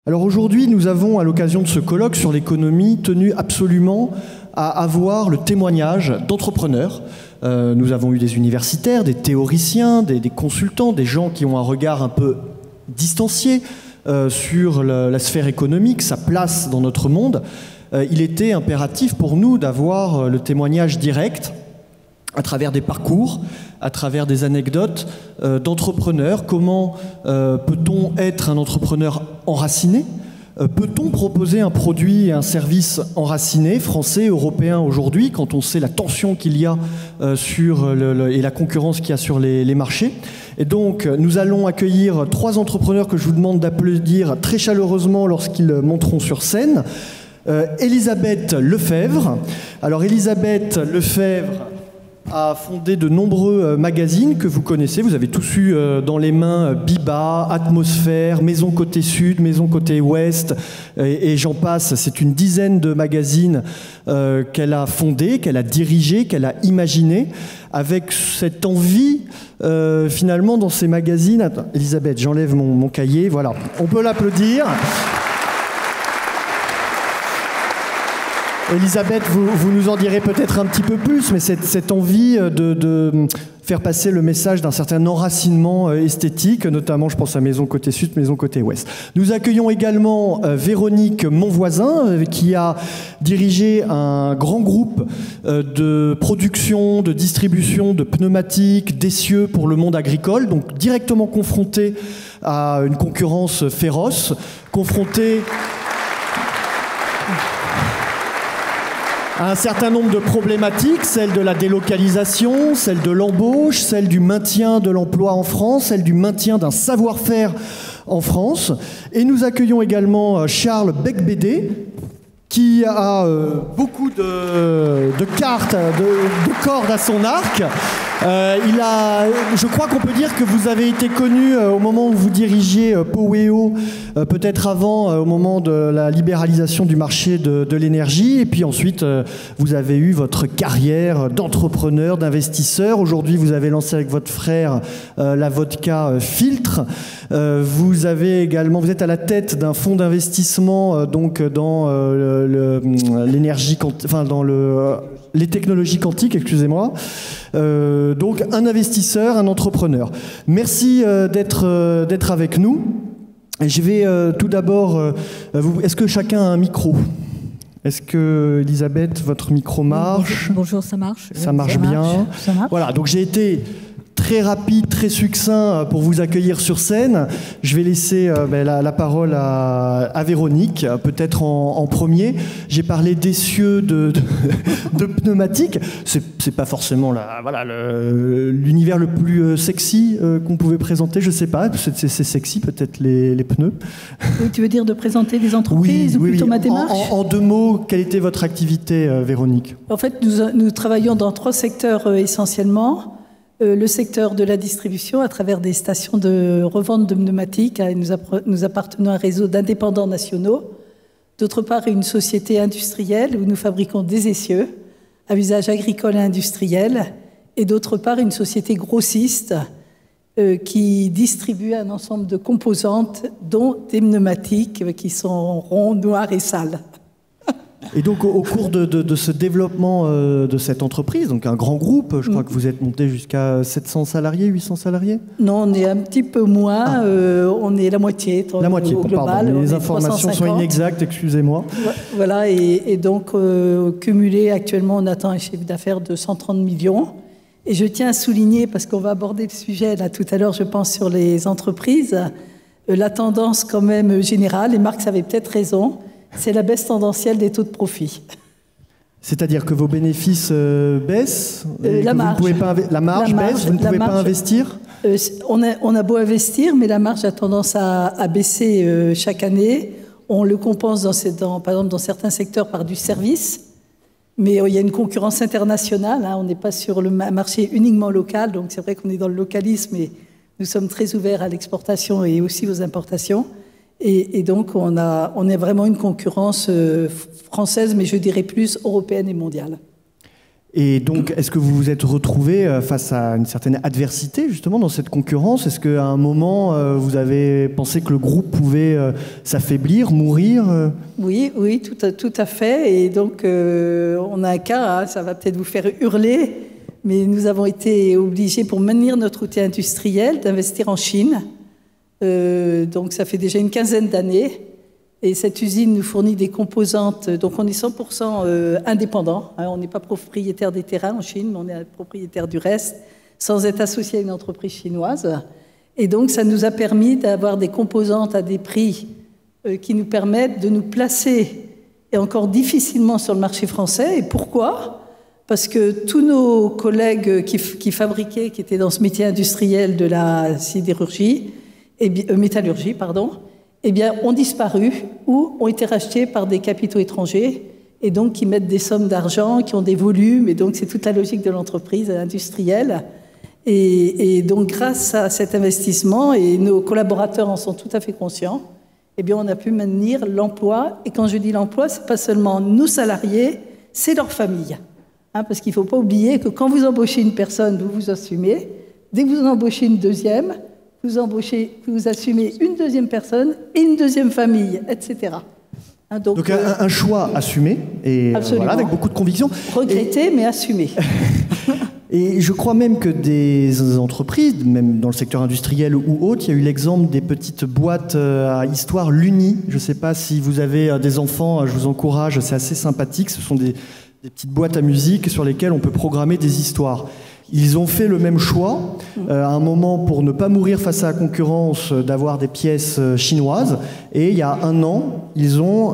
Alors aujourd'hui, nous avons, à l'occasion de ce colloque sur l'économie, tenu absolument à avoir le témoignage d'entrepreneurs. Nous avons eu des universitaires, des théoriciens, des consultants, des gens qui ont un regard un peu distancié sur la sphère économique, sa place dans notre monde. Il était impératif pour nous d'avoir le témoignage direct à travers des parcours, à travers des anecdotes d'entrepreneurs. Comment peut-on être un entrepreneur enraciné ? Peut-on proposer un produit et un service enraciné, français, européen aujourd'hui, quand on sait la tension qu'il y a et la concurrence qu'il y a sur les marchés? Et donc, nous allons accueillir 3 entrepreneurs que je vous demande d'applaudir très chaleureusement lorsqu'ils monteront sur scène. Elisabeth Lefebvre. Alors, Elisabeth Lefebvre a fondé de nombreux magazines que vous connaissez. Vous avez tous eu dans les mains Biba, Atmosphère, Maison Côté Sud, Maison Côté Ouest, et j'en passe. C'est une dizaine de magazines qu'elle a fondés, qu'elle a dirigés, qu'elle a imaginés, avec cette envie, finalement, dans ces magazines... Attends, Elisabeth, j'enlève mon cahier, voilà. On peut l'applaudir. Elisabeth, vous nous en direz peut-être un petit peu plus, mais cette envie de faire passer le message d'un certain enracinement esthétique, notamment je pense à Maison Côté Sud, Maison Côté Ouest. Nous accueillons également Véronique Monvoisin, qui a dirigé un grand groupe de production, de distribution de pneumatiques, d'essieux pour le monde agricole, donc directement confrontée à une concurrence féroce, confrontée à un certain nombre de problématiques, celle de la délocalisation, celle de l'embauche, celle du maintien de l'emploi en France, celle du maintien d'un savoir-faire en France. Et nous accueillons également Charles Becbédé, qui a beaucoup de cartes, de cordes à son arc. Je crois qu'on peut dire que vous avez été connu au moment où vous dirigiez Poweo, peut-être avant, au moment de la libéralisation du marché de l'énergie. Et puis ensuite, vous avez eu votre carrière d'entrepreneur, d'investisseur. Aujourd'hui, vous avez lancé avec votre frère la vodka Filtre. Vous êtes à la tête d'un fonds d'investissement donc dans l'énergie, enfin dans les technologies quantiques, excusez-moi. Donc un investisseur, un entrepreneur. Merci d'être avec nous. Et je vais tout d'abord... Est-ce que chacun a un micro ? Est-ce que, Elisabeth, votre micro marche ? Bonjour, ça marche. Ça marche bien. Ça marche. Voilà, donc j'ai été très rapide, très succinct pour vous accueillir sur scène. Je vais laisser la parole à Véronique, peut-être en premier. J'ai parlé d'essieux, de pneumatiques. C'est pas forcément l'univers le plus sexy qu'on pouvait présenter, je sais pas. C'est sexy peut-être les pneus. Oui, tu veux dire de présenter des entreprises ou plutôt ma démarche ? En 2 mots, quelle était votre activité, Véronique ? En fait, nous travaillons dans 3 secteurs essentiellement. Le secteur de la distribution à travers des stations de revente de pneumatiques. Nous appartenons à un réseau d'indépendants nationaux. D'autre part, une société industrielle où nous fabriquons des essieux à usage agricole et industriel. Et d'autre part, une société grossiste qui distribue un ensemble de composantes, dont des pneumatiques qui sont ronds, noirs et sales. Et donc, au cours de ce développement de cette entreprise, donc un grand groupe, je crois que vous êtes monté jusqu'à 700 salariés, 800 salariés ? Non, on est un petit peu moins, on est la moitié. La moitié, au global, pardon, les informations 350. sont inexactes, excusez-moi. Voilà, et donc, cumulé, actuellement, on attend un chiffre d'affaires de 130 millions. Et je tiens à souligner, parce qu'on va aborder le sujet, là, tout à l'heure, je pense, sur les entreprises, la tendance quand même générale, et Marx avait peut-être raison, c'est la baisse tendancielle des taux de profit. C'est-à-dire que vos bénéfices baissent, la marge baisse, vous ne pouvez pas investir ? On a beau investir, mais la marge a tendance à baisser chaque année. On le compense, par exemple, dans certains secteurs par du service. Mais il y a une concurrence internationale. On n'est pas sur le marché uniquement local. Donc c'est vrai qu'on est dans le localisme, mais nous sommes très ouverts à l'exportation et aussi aux importations. Et donc, on est vraiment une concurrence française, mais je dirais plus européenne et mondiale. Et donc, est-ce que vous vous êtes retrouvé face à une certaine adversité, justement, dans cette concurrence? Est-ce qu'à un moment, vous avez pensé que le groupe pouvait s'affaiblir, mourir? Oui, tout à fait. Et donc, on a un cas, hein, ça va peut-être vous faire hurler, mais nous avons été obligés, pour maintenir notre outil industriel, d'investir en Chine. Donc, ça fait déjà une quinzaine d'années. Et cette usine nous fournit des composantes, donc on est 100% indépendant. Hein, on n'est pas propriétaire des terrains en Chine, mais on est propriétaire du reste, sans être associé à une entreprise chinoise. Et donc ça nous a permis d'avoir des composantes à des prix qui nous permettent de nous placer, et encore difficilement, sur le marché français. Et pourquoi ? Parce que tous nos collègues qui fabriquaient, qui étaient dans ce métier industriel de la sidérurgie, métallurgie, pardon, eh bien, ont disparu ou ont été rachetés par des capitaux étrangers et donc qui mettent des sommes d'argent, qui ont des volumes, et donc c'est toute la logique de l'entreprise industrielle. Et donc, grâce à cet investissement, et nos collaborateurs en sont tout à fait conscients, eh bien, on a pu maintenir l'emploi. Et quand je dis l'emploi, c'est pas seulement nos salariés, c'est leur famille. Hein, parce qu'il ne faut pas oublier que quand vous embauchez une personne, vous vous assumez. Dès que vous en embauchez une deuxième, vous assumez une deuxième personne et une deuxième famille, etc. Hein, donc un choix assumé, et voilà, avec beaucoup de conviction. Regretté, mais assumé. Et je crois même que des entreprises, même dans le secteur industriel ou autre, il y a eu l'exemple des petites boîtes à histoire Luni. Je ne sais pas si vous avez des enfants, je vous encourage, c'est assez sympathique. Ce sont des petites boîtes à musique sur lesquelles on peut programmer des histoires. Ils ont fait le même choix, à un moment, pour ne pas mourir face à la concurrence, d'avoir des pièces chinoises. Et il y a un an, ils ont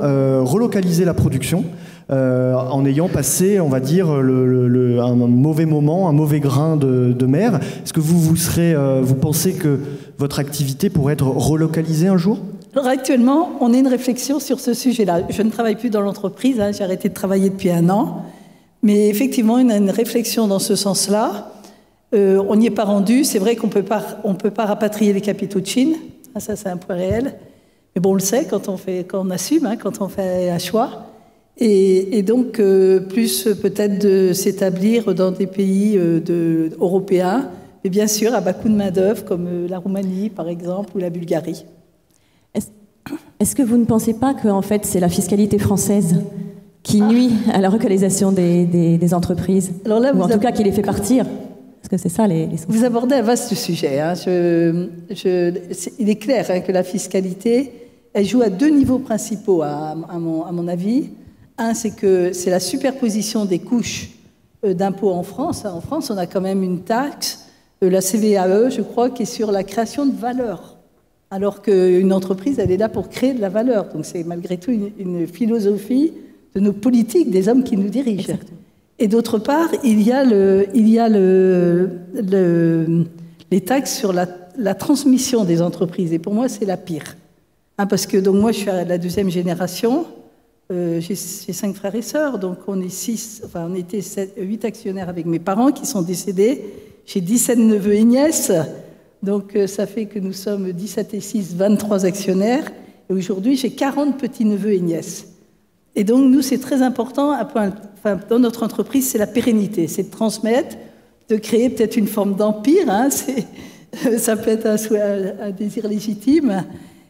relocalisé la production en ayant passé, on va dire, un mauvais moment, un mauvais grain de mer. Est-ce que vous pensez que votre activité pourrait être relocalisée un jour ? Alors actuellement, on a une réflexion sur ce sujet-là. Je ne travaille plus dans l'entreprise, hein, j'ai arrêté de travailler depuis un an. Mais effectivement, on a une réflexion dans ce sens-là. On n'y est pas rendu. C'est vrai qu'on peut pas rapatrier les capitaux de Chine. Ah, ça, c'est un point réel. Mais bon, on le sait quand on assume, hein, quand on fait un choix. Et donc, plus peut-être de s'établir dans des pays européens, mais bien sûr à bas coût de main-d'œuvre, comme la Roumanie, par exemple, ou la Bulgarie. Est-ce que vous ne pensez pas que, en fait, c'est la fiscalité française qui nuit à la relocalisation des entreprises, alors là, ou en tout cas qui les fait partir? Parce que c'est ça les Vous abordez un vaste sujet. Hein. Il est clair, hein, que la fiscalité, elle joue à deux niveaux principaux, à mon avis. Un, c'est que c'est la superposition des couches d'impôts en France. En France, on a quand même une taxe, la CVAE, je crois, qui est sur la création de valeur. Alors qu'une entreprise, elle est là pour créer de la valeur. Donc c'est malgré tout une philosophie de nos politiques, des hommes qui nous dirigent. Exactement. Et d'autre part, il y a les taxes sur la transmission des entreprises. Et pour moi, c'est la pire. Hein, parce que donc, moi, je suis à la deuxième génération. J'ai 5 frères et sœurs. Donc, on était 8 actionnaires avec mes parents qui sont décédés. J'ai 17 neveux et nièces. Donc, ça fait que nous sommes 17 et 6, 23 actionnaires. Et aujourd'hui, j'ai 40 petits-neveux et nièces. Et donc, nous, c'est très important, dans notre entreprise, c'est la pérennité, c'est de transmettre, de créer peut-être une forme d'empire, hein, ça peut être un désir légitime.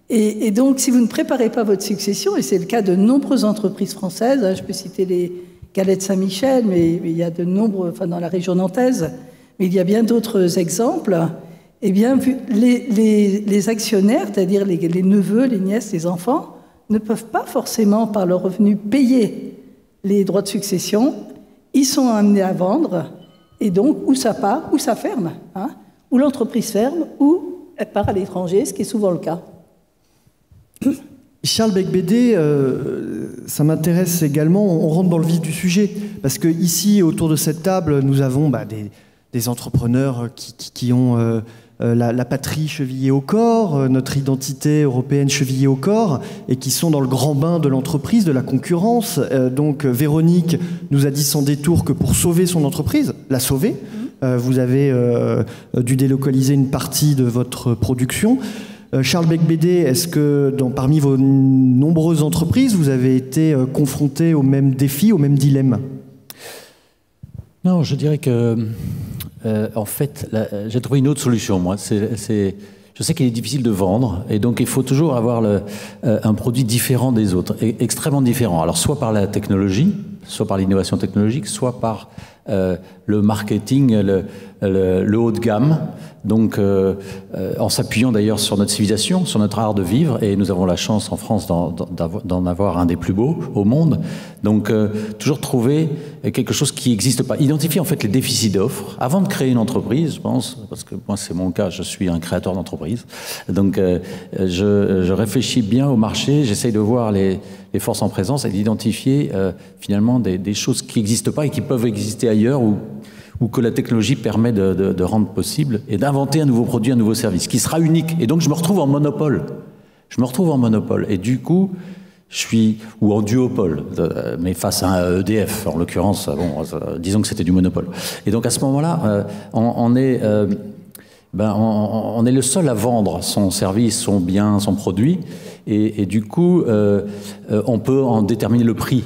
Et donc, si vous ne préparez pas votre succession, et c'est le cas de nombreuses entreprises françaises, hein, je peux citer les Galettes Saint-Michel, mais il y a de nombreux, dans la région nantaise, mais il y a bien d'autres exemples. Eh bien, les actionnaires, c'est-à-dire les neveux, les nièces, les enfants, ne peuvent pas forcément, par leurs revenus, payer les droits de succession. Ils sont amenés à vendre, et donc, ou ça part, ou ça ferme, hein, ou l'entreprise ferme, ou elle part à l'étranger, ce qui est souvent le cas. Charles Becbédé, ça m'intéresse également, on rentre dans le vif du sujet, parce que ici, autour de cette table, nous avons des entrepreneurs qui ont la patrie chevillée au corps, notre identité européenne chevillée au corps, et qui sont dans le grand bain de l'entreprise, de la concurrence. Donc Véronique nous a dit sans détour que pour sauver son entreprise, la sauver, vous avez dû délocaliser une partie de votre production. Charles Becbédé, est-ce que parmi vos nombreuses entreprises, vous avez été confronté au même défi, au même dilemme ? Non, je dirais que, en fait, j'ai trouvé une autre solution, moi. Je sais qu'il est difficile de vendre, et donc il faut toujours avoir un produit différent des autres, extrêmement différent. Alors, soit par la technologie, soit par l'innovation technologique, soit par le marketing, le haut de gamme, donc en s'appuyant d'ailleurs sur notre civilisation, sur notre art de vivre, et nous avons la chance en France d'en avoir un des plus beaux au monde. Donc toujours trouver quelque chose qui n'existe pas. Identifier en fait les déficits d'offres avant de créer une entreprise, je pense, parce que moi c'est mon cas, je suis un créateur d'entreprise. Donc je réfléchis bien au marché, j'essaye de voir les forces en présence et d'identifier finalement des choses qui n'existent pas et qui peuvent exister ailleurs ou que la technologie permet de rendre possible, et d'inventer un nouveau produit, un nouveau service, qui sera unique. Et donc je me retrouve en monopole. Et du coup, ou en duopole, mais face à un EDF, en l'occurrence, disons que c'était du monopole. Et donc à ce moment-là, on est le seul à vendre son service, son bien, son produit, et du coup, on peut en déterminer le prix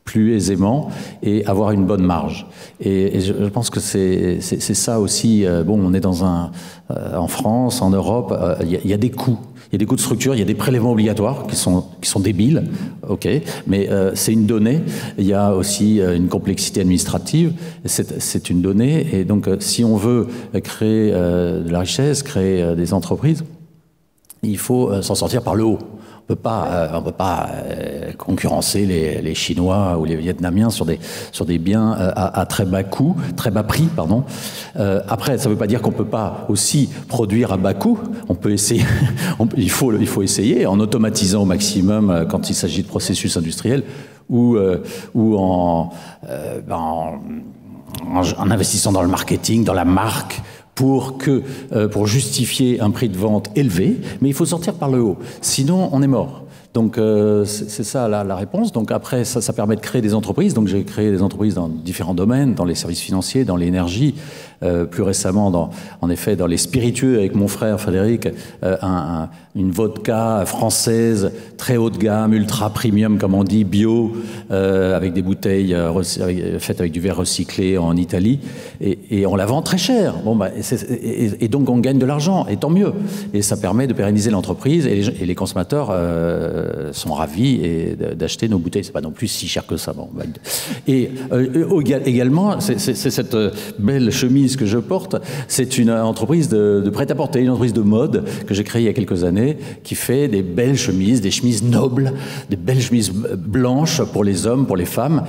plus aisément et avoir une bonne marge. Et je pense que c'est ça aussi. On est en France, en Europe, il y a des coûts. Il y a des coûts de structure, il y a des prélèvements obligatoires qui sont débiles, ok, mais c'est une donnée. Il y a aussi une complexité administrative, c'est une donnée. Et donc, si on veut créer de la richesse, créer des entreprises, il faut s'en sortir par le haut. On peut pas concurrencer les Chinois ou les Vietnamiens sur des biens à très bas coût, très bas prix, pardon. Après, ça ne veut pas dire qu'on peut pas aussi produire à bas coût. On peut essayer. Il faut essayer en automatisant au maximum quand il s'agit de processus industriels ou en investissant dans le marketing, dans la marque, pour justifier un prix de vente élevé, mais il faut sortir par le haut. Sinon, on est mort. Donc, c'est ça la réponse. Donc après, ça permet de créer des entreprises. Donc j'ai créé des entreprises dans différents domaines, dans les services financiers, dans l'énergie, plus récemment, en effet, dans les spiritueux avec mon frère Frédéric, une vodka française, très haut de gamme, ultra premium, comme on dit, bio, avec des bouteilles faites avec du verre recyclé en Italie, et on la vend très cher. Et donc on gagne de l'argent, et tant mieux. Et ça permet de pérenniser l'entreprise, et les consommateurs sont ravis d'acheter nos bouteilles. C'est pas non plus si cher que ça. Et également, c'est cette belle chemise que je porte, c'est une entreprise de prêt-à-porter, une entreprise de mode que j'ai créée il y a quelques années, qui fait des belles chemises, des chemises nobles, des belles chemises blanches pour les hommes, pour les femmes,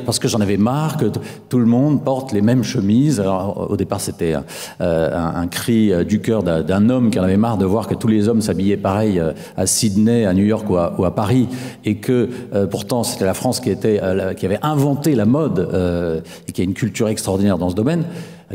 parce que j'en avais marre que tout le monde porte les mêmes chemises. Alors, au départ, c'était un cri du cœur d'un homme qui en avait marre de voir que tous les hommes s'habillaient pareil à Sydney, à New York ou à Paris, et que pourtant c'était la France qui avait inventé la mode et qui a une culture extraordinaire dans ce domaine,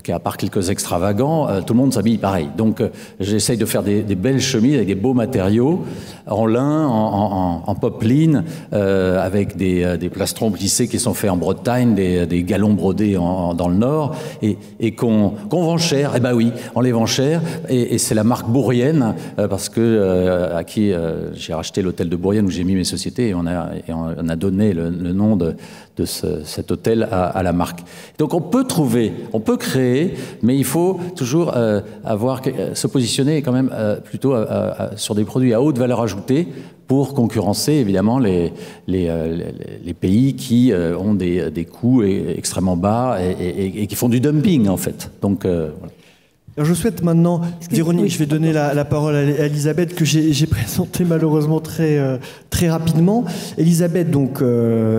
qu'à part quelques extravagants, tout le monde s'habille pareil. Donc j'essaye de faire des belles chemises avec des beaux matériaux, en lin, en popeline, avec des plastrons plissés qui sont faits en Bretagne, des galons brodés dans le Nord, et qu'on vend cher. Eh ben oui, on les vend cher, et c'est la marque Bourrienne, parce que à qui j'ai racheté l'hôtel de Bourrienne où j'ai mis mes sociétés, et on a donné le nom de cet hôtel à la marque. Donc on peut créer, mais il faut toujours se positionner quand même plutôt sur des produits à haute valeur ajoutée pour concurrencer évidemment les pays qui ont des coûts extrêmement bas et qui font du dumping en fait. Donc voilà. Alors je souhaite maintenant, Véronique, je vais donner la parole à Elisabeth, que j'ai présentée malheureusement très rapidement. Elisabeth, donc,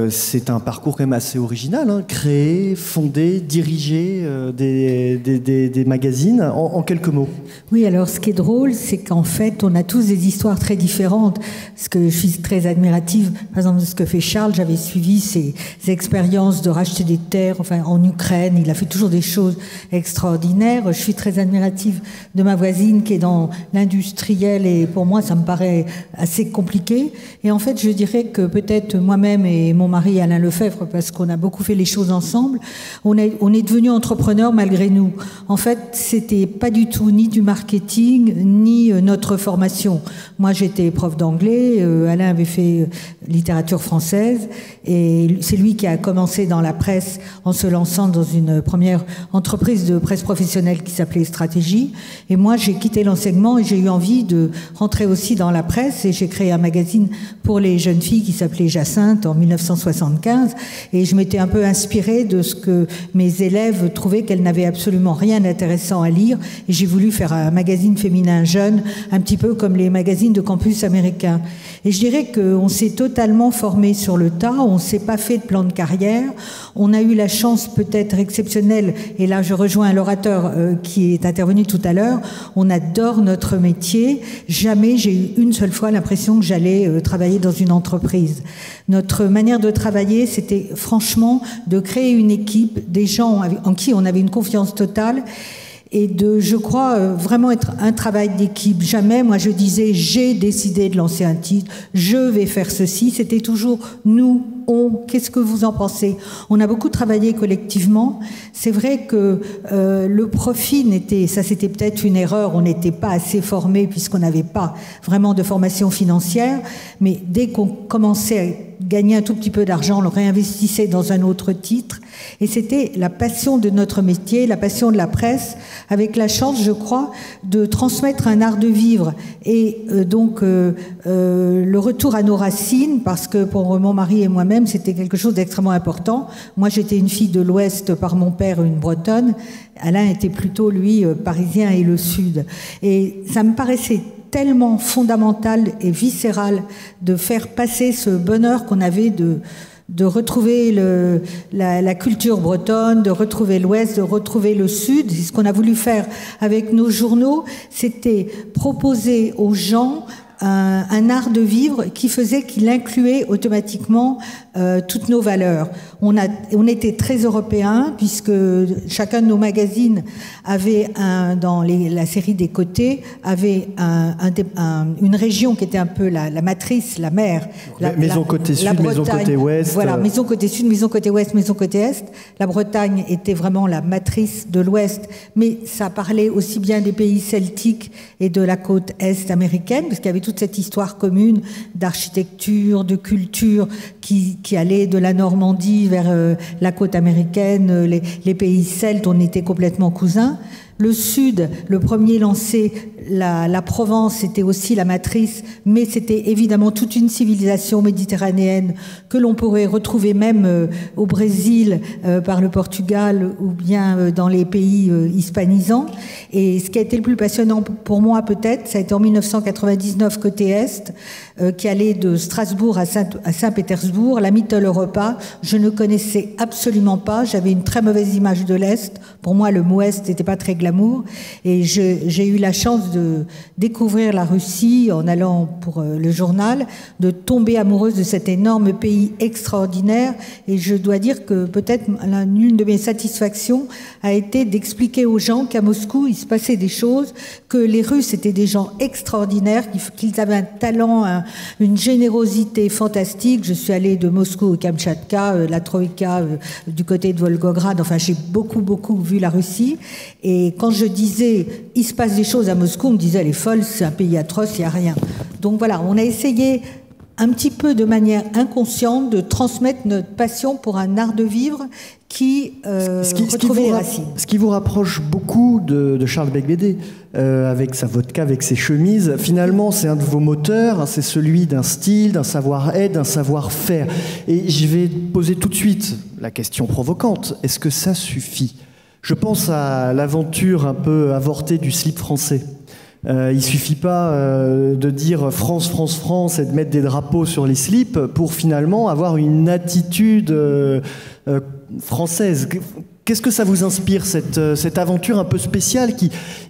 c'est un parcours quand même assez original, hein, créer, fonder, diriger des magazines, en quelques mots. Oui, alors ce qui est drôle, c'est qu'en fait, on a tous des histoires très différentes. Ce que je suis très admirative, par exemple, de ce que fait Charles, j'avais suivi ses expériences de racheter des terres, en Ukraine, il a fait toujours des choses extraordinaires. Je suis très admirative de ma voisine qui est dans l'industriel et pour moi ça me paraît assez compliqué. Et en fait je dirais que peut-être moi-même et mon mari Alain Lefebvre, parce qu'on a beaucoup fait les choses ensemble, on est devenus entrepreneurs malgré nous. En fait c'était pas du tout ni du marketing ni notre formation. Moi j'étais prof d'anglais, Alain avait fait littérature française et c'est lui qui a commencé dans la presse en se lançant dans une première entreprise de presse professionnelle qui s'appelait Stratégie. Et moi, j'ai quitté l'enseignement et j'ai eu envie de rentrer aussi dans la presse et j'ai créé un magazine pour les jeunes filles qui s'appelait Jacinthe en 1975. Et je m'étais un peu inspirée de ce que mes élèves trouvaient qu'elles n'avaient absolument rien d'intéressant à lire. Et j'ai voulu faire un magazine féminin jeune, un petit peu comme les magazines de campus américains. Et je dirais qu'on s'est totalement formé sur le tas, on ne s'est pas fait de plan de carrière, on a eu la chance peut-être exceptionnelle, et là je rejoins l'orateur qui est intervenu tout à l'heure, on adore notre métier, jamais j'ai eu une seule fois l'impression que j'allais travailler dans une entreprise. Notre manière de travailler, c'était franchement de créer une équipe, des gens en qui on avait une confiance totale, et de, je crois, vraiment être un travail d'équipe. Jamais, moi, je disais, j'ai décidé de lancer un titre, je vais faire ceci. C'était toujours nous, on, qu'est-ce que vous en pensez? On a beaucoup travaillé collectivement. C'est vrai que le profit ça c'était peut-être une erreur, on n'était pas assez formés puisqu'on n'avait pas vraiment de formation financière, mais dès qu'on commençait à gagner un tout petit peu d'argent, on le réinvestissait dans un autre titre. Et c'était la passion de notre métier, la passion de la presse, avec la chance, je crois, de transmettre un art de vivre. Et donc, le retour à nos racines, parce que pour mon mari et moi-même, c'était quelque chose d'extrêmement important. Moi, j'étais une fille de l'Ouest par mon père, une Bretonne. Alain était plutôt, lui, parisien et le Sud. Et ça me paraissait tellement fondamental et viscéral de faire passer ce bonheur qu'on avait de retrouver la culture bretonne, de retrouver l'Ouest, de retrouver le Sud. C'est ce qu'on a voulu faire avec nos journaux, c'était proposer aux gens un art de vivre qui faisait qu'il incluait automatiquement toutes nos valeurs. On était très européens puisque chacun de nos magazines avait dans la série des côtés avait une région qui était un peu la matrice, la mère. Maison côté sud, maison côté ouest. Voilà, maison côté sud, maison côté ouest, maison côté est. La Bretagne était vraiment la matrice de l'ouest, mais ça parlait aussi bien des pays celtiques et de la côte est américaine, parce qu'il y avait toute cette histoire commune d'architecture, de culture qui allait de la Normandie vers la côte américaine, les pays celtes, on était complètement cousins. Le Sud, le premier lancé, la Provence, était aussi la matrice, mais c'était évidemment toute une civilisation méditerranéenne que l'on pourrait retrouver même au Brésil, par le Portugal ou bien dans les pays hispanisants. Et ce qui a été le plus passionnant pour moi peut-être, ça a été en 1999 côté Est, qui allait de Strasbourg à Saint-Pétersbourg, la Mitteleuropa. Je ne connaissais absolument pas, j'avais une très mauvaise image de l'Est. Pour moi, le mot Est n'était pas très glamour. Et j'ai eu la chance de découvrir la Russie en allant pour le journal, de tomber amoureuse de cet énorme pays extraordinaire. Et je dois dire que peut-être l'une de mes satisfactions a été d'expliquer aux gens qu'à Moscou, il se passait des choses, que les Russes étaient des gens extraordinaires, qu'ils avaient un talent, une générosité fantastique. Je suis allée de Moscou au Kamtchatka, la Troïka du côté de Volgograd. Enfin, j'ai beaucoup vu la Russie. Et quand je disais « il se passe des choses à Moscou », on me disait « elle est folle, c'est un pays atroce, il n'y a rien ». Donc voilà, on a essayé un petit peu de manière inconsciente de transmettre notre passion pour un art de vivre qui retrouvait les racines. Ce qui vous rapproche beaucoup de Charles Beigbeder, avec sa vodka, avec ses chemises, finalement c'est un de vos moteurs, c'est celui d'un style, d'un savoir-être, d'un savoir-faire. Et je vais poser tout de suite la question provocante, est-ce que ça suffit ? Je pense à l'aventure un peu avortée du slip français. Il suffit pas de dire France, France, France et de mettre des drapeaux sur les slips pour finalement avoir une attitude française. Qu'est-ce que ça vous inspire, cette aventure un peu spéciale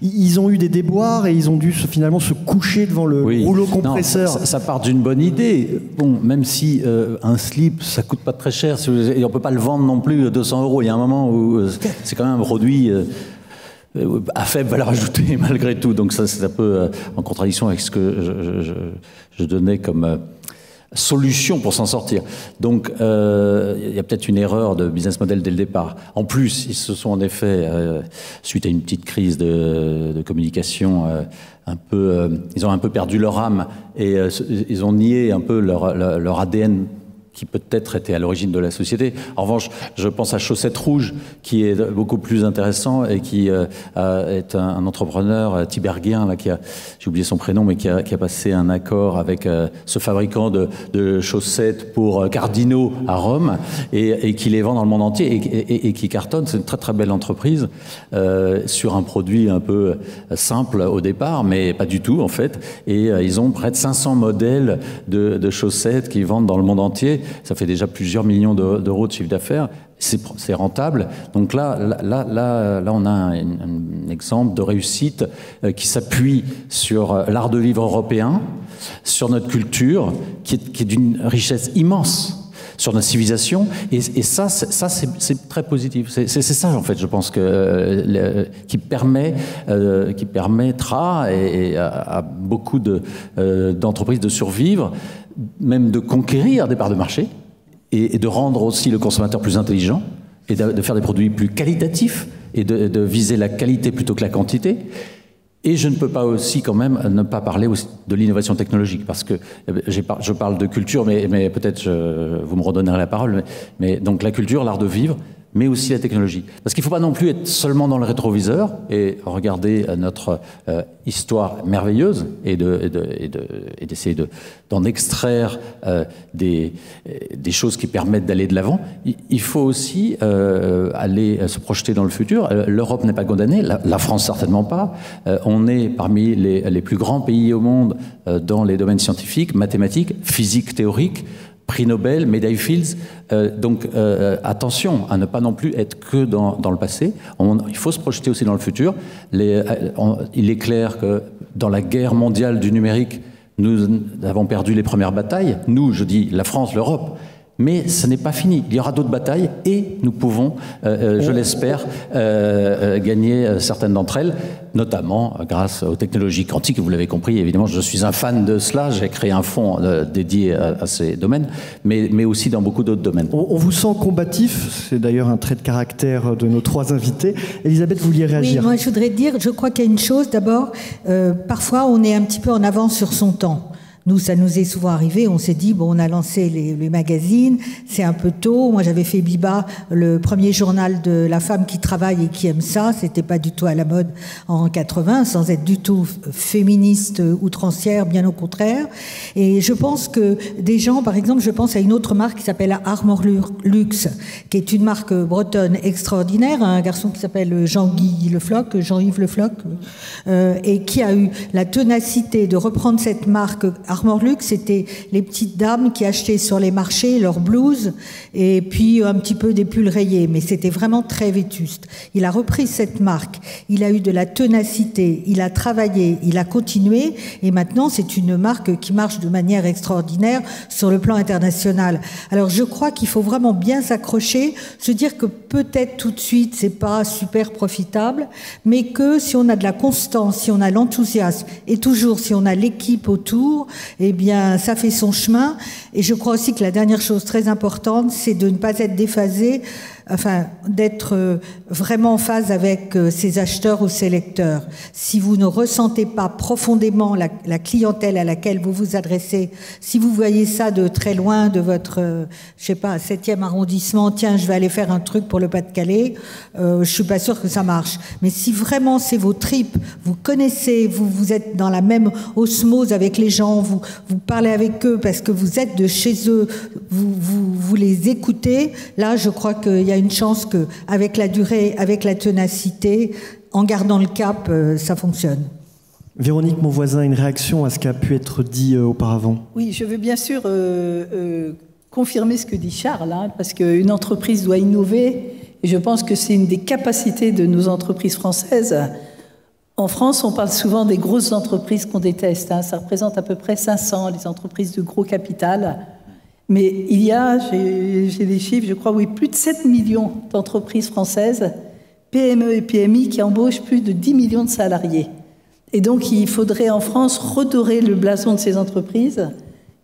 ils ont eu des déboires et ils ont dû finalement se coucher devant le rouleau compresseur. Non, ça part d'une bonne idée. Bon, même si un slip, ça coûte pas très cher, et on peut pas le vendre non plus 200 €. Il y a un moment où c'est quand même un produit à faible valeur ajoutée malgré tout. Donc ça, c'est un peu en contradiction avec ce que je donnais comme solution pour s'en sortir. Donc il y a peut-être une erreur de business model dès le départ. En plus, ils se sont en effet, suite à une petite crise de communication, ils ont un peu perdu leur âme et ils ont nié un peu leur ADN qui peut-être était à l'origine de la société. En revanche, je pense à Chaussette Rouge, qui est beaucoup plus intéressant et qui est un entrepreneur tiberghien, là, j'ai oublié son prénom, mais qui a passé un accord avec ce fabricant de chaussettes pour cardinaux à Rome et qui les vend dans le monde entier et qui cartonne. C'est une très très belle entreprise sur un produit un peu simple au départ, mais pas du tout en fait. Et ils ont près de 500 modèles de chaussettes qu'ils vendent dans le monde entier. Ça fait déjà plusieurs millions d'euros de chiffre d'affaires. C'est rentable. Donc là, on a un exemple de réussite qui s'appuie sur l'art de vivre européen, sur notre culture, qui est d'une richesse immense, sur notre civilisation. Et ça, c'est très positif. C'est ça, en fait, je pense, qui permettra à beaucoup d'entreprises de survivre, même de conquérir des parts de marché et de rendre aussi le consommateur plus intelligent et de faire des produits plus qualitatifs et de viser la qualité plutôt que la quantité. Et je ne peux pas aussi quand même ne pas parler aussi de l'innovation technologique parce que je parle de culture, mais peut-être vous me redonnerez la parole. Mais donc la culture, l'art de vivre, mais aussi la technologie. Parce qu'il ne faut pas non plus être seulement dans le rétroviseur et regarder notre histoire merveilleuse et d'essayer d'en extraire des choses qui permettent d'aller de l'avant. Il faut aussi aller se projeter dans le futur. L'Europe n'est pas condamnée, la France certainement pas. On est parmi les plus grands pays au monde dans les domaines scientifiques, mathématiques, physique théorique, prix Nobel, médaille Fields. Donc attention à ne pas non plus être que dans le passé. Il faut se projeter aussi dans le futur. Il est clair que dans la guerre mondiale du numérique, nous avons perdu les premières batailles. Nous, je dis la France, l'Europe. Mais ce n'est pas fini. Il y aura d'autres batailles et nous pouvons, je l'espère, gagner certaines d'entre elles, notamment grâce aux technologies quantiques. Vous l'avez compris, évidemment, je suis un fan de cela. J'ai créé un fonds dédié à ces domaines, mais aussi dans beaucoup d'autres domaines. On vous sent combatif. C'est d'ailleurs un trait de caractère de nos trois invités. Elisabeth, vous vouliez réagir? Oui, moi je voudrais dire, je crois qu'il y a une chose. D'abord, parfois on est un petit peu en avance sur son temps. Nous, ça nous est souvent arrivé, on s'est dit, bon, on a lancé les magazines, c'est un peu tôt. Moi, j'avais fait Biba, le premier journal de la femme qui travaille et qui aime ça. C'était pas du tout à la mode en 80, sans être du tout féministe outrancière, bien au contraire. Et je pense que des gens, par exemple, je pense à une autre marque qui s'appelle Armor Luxe, qui est une marque bretonne extraordinaire, un garçon qui s'appelle Jean-Yves Le Floch, et qui a eu la ténacité de reprendre cette marque. Armor Luxe, c'était les petites dames qui achetaient sur les marchés leurs blouses et puis un petit peu des pulls rayés, mais c'était vraiment très vétuste. Il a repris cette marque, il a eu de la ténacité, il a travaillé, il a continué et maintenant c'est une marque qui marche de manière extraordinaire sur le plan international. Alors je crois qu'il faut vraiment bien s'accrocher, se dire que peut-être tout de suite c'est pas super profitable, mais que si on a de la constance, si on a l'enthousiasme et toujours si on a l'équipe autour, eh bien, ça fait son chemin. Et je crois aussi que la dernière chose très importante, c'est de ne pas être déphasé, enfin, d'être vraiment en phase avec ses acheteurs ou ses lecteurs. Si vous ne ressentez pas profondément la clientèle à laquelle vous vous adressez, si vous voyez ça de très loin, de votre, je sais pas, 7e arrondissement, tiens, je vais aller faire un truc pour le Pas-de-Calais, je suis pas sûre que ça marche. Mais si vraiment c'est vos tripes, vous connaissez, vous êtes dans la même osmose avec les gens, vous parlez avec eux parce que vous êtes de chez eux, vous les écoutez, là, je crois qu'il y a une chance qu'avec la durée, avec la ténacité, en gardant le cap, ça fonctionne. Véronique, mon voisin, une réaction à ce qui a pu être dit auparavant? Oui, je veux bien sûr confirmer ce que dit Charles, hein, parce qu'une entreprise doit innover, et je pense que c'est une des capacités de nos entreprises françaises. En France, on parle souvent des grosses entreprises qu'on déteste, hein, ça représente à peu près 500, les entreprises de gros capital. Mais il y a, j'ai les chiffres, je crois, oui, plus de 7 millions d'entreprises françaises PME et PMI qui embauchent plus de 10 millions de salariés. Et donc, il faudrait en France redorer le blason de ces entreprises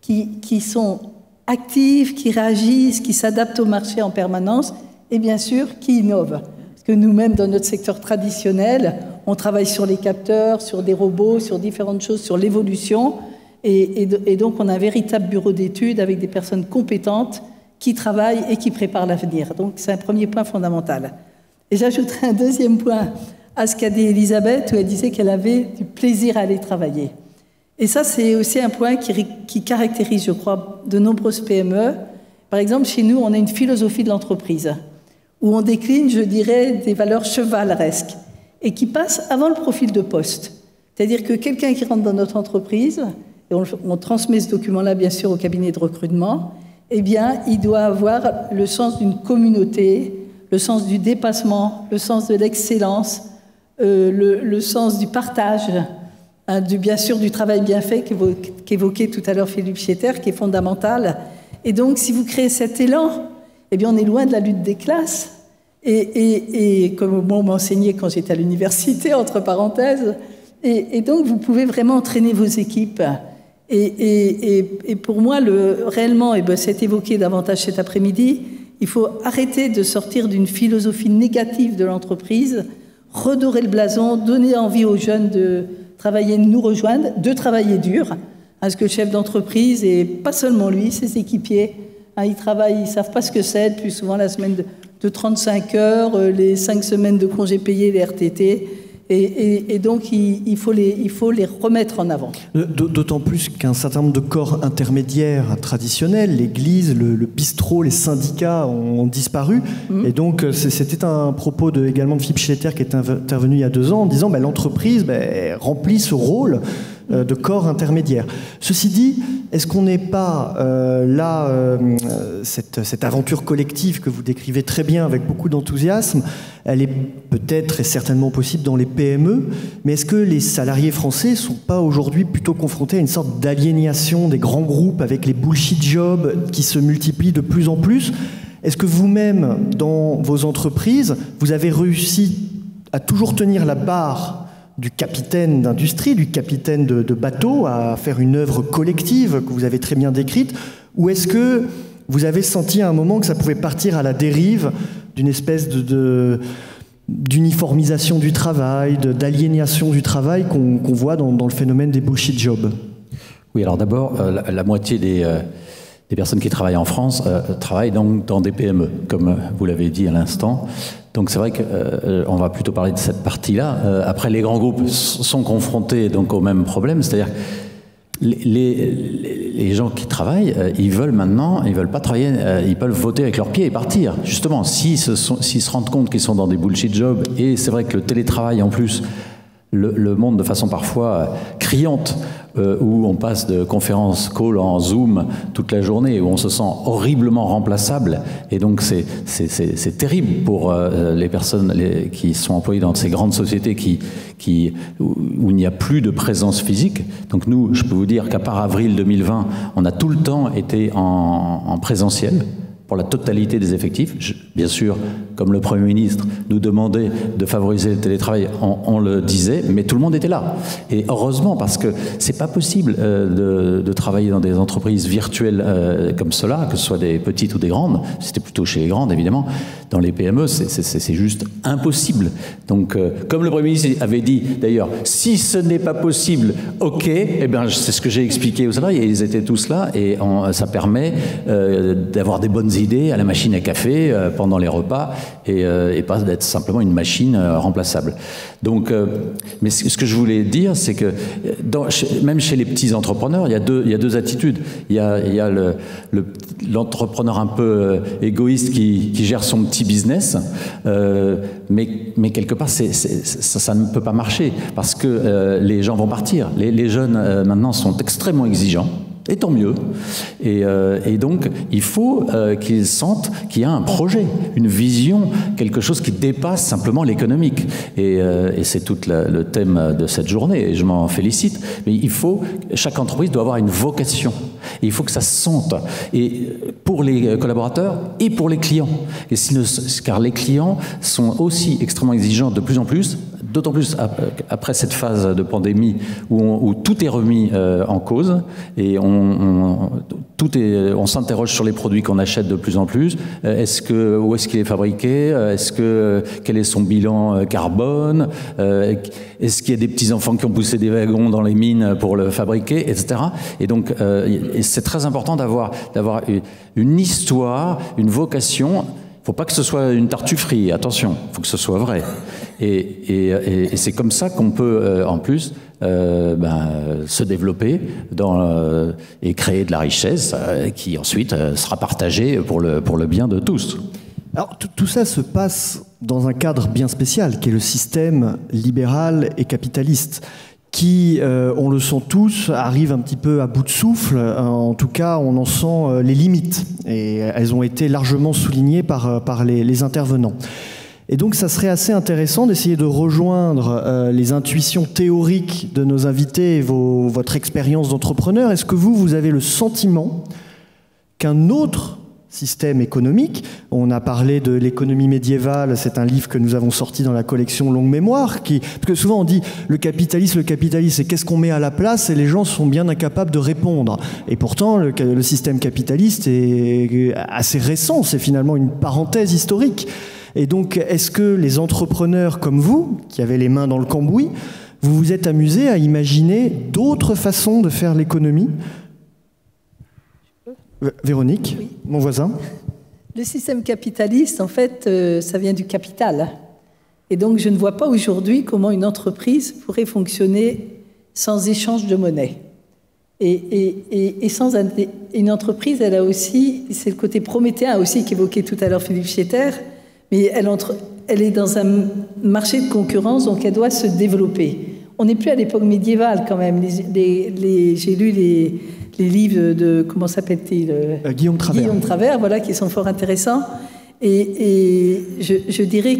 qui sont actives, qui réagissent, qui s'adaptent au marché en permanence et bien sûr qui innovent. Parce que nous-mêmes, dans notre secteur traditionnel, on travaille sur les capteurs, sur des robots, sur différentes choses, sur l'évolution. Et donc, on a un véritable bureau d'études avec des personnes compétentes qui travaillent et qui préparent l'avenir. Donc, c'est un premier point fondamental. Et j'ajouterai un deuxième point à ce qu'a dit Elisabeth, où elle disait qu'elle avait du plaisir à aller travailler. Et ça, c'est aussi un point qui caractérise, je crois, de nombreuses PME. Par exemple, chez nous, on a une philosophie de l'entreprise, où on décline, je dirais, des valeurs chevaleresques, et qui passent avant le profil de poste. C'est-à-dire que quelqu'un qui rentre dans notre entreprise, et on transmet ce document-là, bien sûr, au cabinet de recrutement, eh bien, il doit avoir le sens d'une communauté, le sens du dépassement, le sens de l'excellence, le sens du partage, hein, bien sûr du travail bien fait qu'évoquait tout à l'heure Philippe Schetter, qui est fondamental. Et donc, si vous créez cet élan, eh bien, on est loin de la lutte des classes. Et comme moi, on m'enseignait quand j'étais à l'université, entre parenthèses, et donc, vous pouvez vraiment entraîner vos équipes. Et pour moi, réellement, et ben, c'est évoqué davantage cet après-midi, il faut arrêter de sortir d'une philosophie négative de l'entreprise, redorer le blason, donner envie aux jeunes de travailler, de nous rejoindre, de travailler dur. Parce que le chef d'entreprise, et pas seulement lui, ses équipiers, hein, ils travaillent, ils ne savent pas ce que c'est, plus souvent la semaine de 35 heures, les 5 semaines de congés payés, les RTT. Et donc, il faut les remettre en avant. D'autant plus qu'un certain nombre de corps intermédiaires traditionnels, l'Église, le bistrot, les syndicats ont disparu. Et donc, c'était un propos également de Philippe Schetter qui est intervenu il y a 2 ans en disant l'entreprise remplit ce rôle de corps intermédiaire. Ceci dit, est-ce qu'on n'est pas cette aventure collective que vous décrivez très bien avec beaucoup d'enthousiasme, elle est peut-être et certainement possible dans les PME, mais est-ce que les salariés français ne sont pas aujourd'hui plutôt confrontés à une sorte d'aliénation des grands groupes avec les bullshit jobs qui se multiplient de plus en plus? Est-ce que vous-même, dans vos entreprises, vous avez réussi à toujours tenir la barre du capitaine d'industrie, du capitaine de bateau, à faire une œuvre collective que vous avez très bien décrite, ou est-ce que vous avez senti à un moment que ça pouvait partir à la dérive d'une espèce d'uniformisation du travail, d'aliénation du travail qu'on voit dans le phénomène des bullshit jobs? Oui, alors d'abord, la moitié des personnes qui travaillent en France travaillent donc dans des PME, comme vous l'avez dit à l'instant. Donc c'est vrai qu'on va plutôt parler de cette partie-là. Après, les grands groupes sont confrontés donc au même problème, c'est-à-dire les gens qui travaillent, ils veulent pas travailler, ils peuvent voter avec leurs pieds et partir. Justement, s'ils se rendent compte qu'ils sont dans des bullshit jobs, et c'est vrai que le télétravail en plus le monde de façon parfois criante, où on passe de conférence call en Zoom toute la journée, où on se sent horriblement remplaçable, et donc c'est terrible pour les personnes qui sont employées dans ces grandes sociétés où il n'y a plus de présence physique. Donc nous, je peux vous dire qu'à part avril 2020, on a tout le temps été en présentiel pour la totalité des effectifs. Bien sûr, comme le Premier ministre nous demandait de favoriser le télétravail, on le disait, mais tout le monde était là. Et heureusement, parce que c'est pas possible de travailler dans des entreprises virtuelles comme cela, que ce soit des petites ou des grandes. C'était plutôt chez les grandes, évidemment. Dans les PME, c'est juste impossible. Donc, comme le Premier ministre avait dit, d'ailleurs, si ce n'est pas possible, ok, eh bien, c'est ce que j'ai expliqué aux salariés. Ils étaient tous là, et ça permet d'avoir des bonnes idées à la machine à café pendant les repas, et pas d'être simplement une machine remplaçable. Donc, mais ce que je voulais dire, c'est que même chez les petits entrepreneurs, il y a deux attitudes. Il y a l'entrepreneur un peu égoïste qui gère son petit business, mais quelque part, ça ne peut pas marcher, parce que les gens vont partir. Les jeunes, maintenant, sont extrêmement exigeants. Et tant mieux. Et donc, il faut qu'ils sentent qu'il y a un projet, une vision, quelque chose qui dépasse simplement l'économique. Et c'est tout le thème de cette journée, et je m'en félicite. Mais chaque entreprise doit avoir une vocation. Et il faut que ça se sente. Et pour les collaborateurs et pour les clients. Car les clients sont aussi extrêmement exigeants de plus en plus. D'autant plus après cette phase de pandémie où tout est remis en cause et on s'interroge sur les produits qu'on achète de plus en plus. Où est-ce qu'il est fabriqué? Quel est son bilan carbone? Est-ce qu'il y a des petits-enfants qui ont poussé des wagons dans les mines pour le fabriquer, etc. Et donc, c'est très important d'avoir une histoire, une vocation. Il ne faut pas que ce soit une tartufferie, attention, il faut que ce soit vrai. Et c'est comme ça qu'on peut, en plus, se développer et créer de la richesse qui ensuite sera partagée pour le bien de tous. Alors, tout ça se passe dans un cadre bien spécial, qui est le système libéral et capitaliste, qui, on le sent tous, arrive un petit peu à bout de souffle. En tout cas, on en sent les limites. Et elles ont été largement soulignées par les intervenants. Et donc, ça serait assez intéressant d'essayer de rejoindre les intuitions théoriques de nos invités et votre expérience d'entrepreneur. Est-ce que vous avez le sentiment qu'un autre système économique, on a parlé de l'économie médiévale, c'est un livre que nous avons sorti dans la collection Longue Mémoire, parce que souvent on dit le capitalisme, et qu'est-ce qu'on met à la place, et les gens sont bien incapables de répondre. Et pourtant, le système capitaliste est assez récent, c'est finalement une parenthèse historique. Et donc, est-ce que les entrepreneurs comme vous, qui avez les mains dans le cambouis, vous vous êtes amusés à imaginer d'autres façons de faire l'économie ? Véronique, oui. Mon voisin. Le système capitaliste, en fait, ça vient du capital. Et donc, je ne vois pas aujourd'hui comment une entreprise pourrait fonctionner sans échange de monnaie. Et sans une entreprise, elle a aussi, c'est le côté prométhéen aussi qu'évoquait tout à l'heure Philippe Schetter, mais elle est dans un marché de concurrence, donc elle doit se développer. On n'est plus à l'époque médiévale quand même. J'ai lu les livres de, comment s'appelle-t-il Guillaume Travers. Guillaume Travers, voilà, qui sont fort intéressants. Et je dirais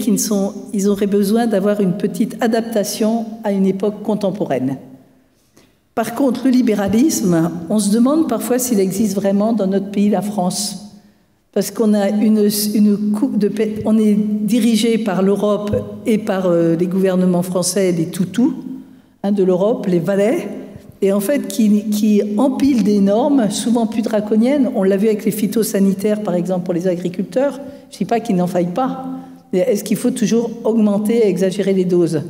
ils auraient besoin d'avoir une petite adaptation à une époque contemporaine. Par contre, le libéralisme, on se demande parfois s'il existe vraiment dans notre pays, la France. Parce qu'on a on est dirigé par l'Europe et par les gouvernements français, les toutous de l'Europe, les valets, et en fait qui empilent des normes, souvent plus draconiennes. On l'a vu avec les phytosanitaires, par exemple, pour les agriculteurs. Je ne dis pas qu'il n'en faille pas. Est-ce qu'il faut toujours augmenter, exagérer les doses?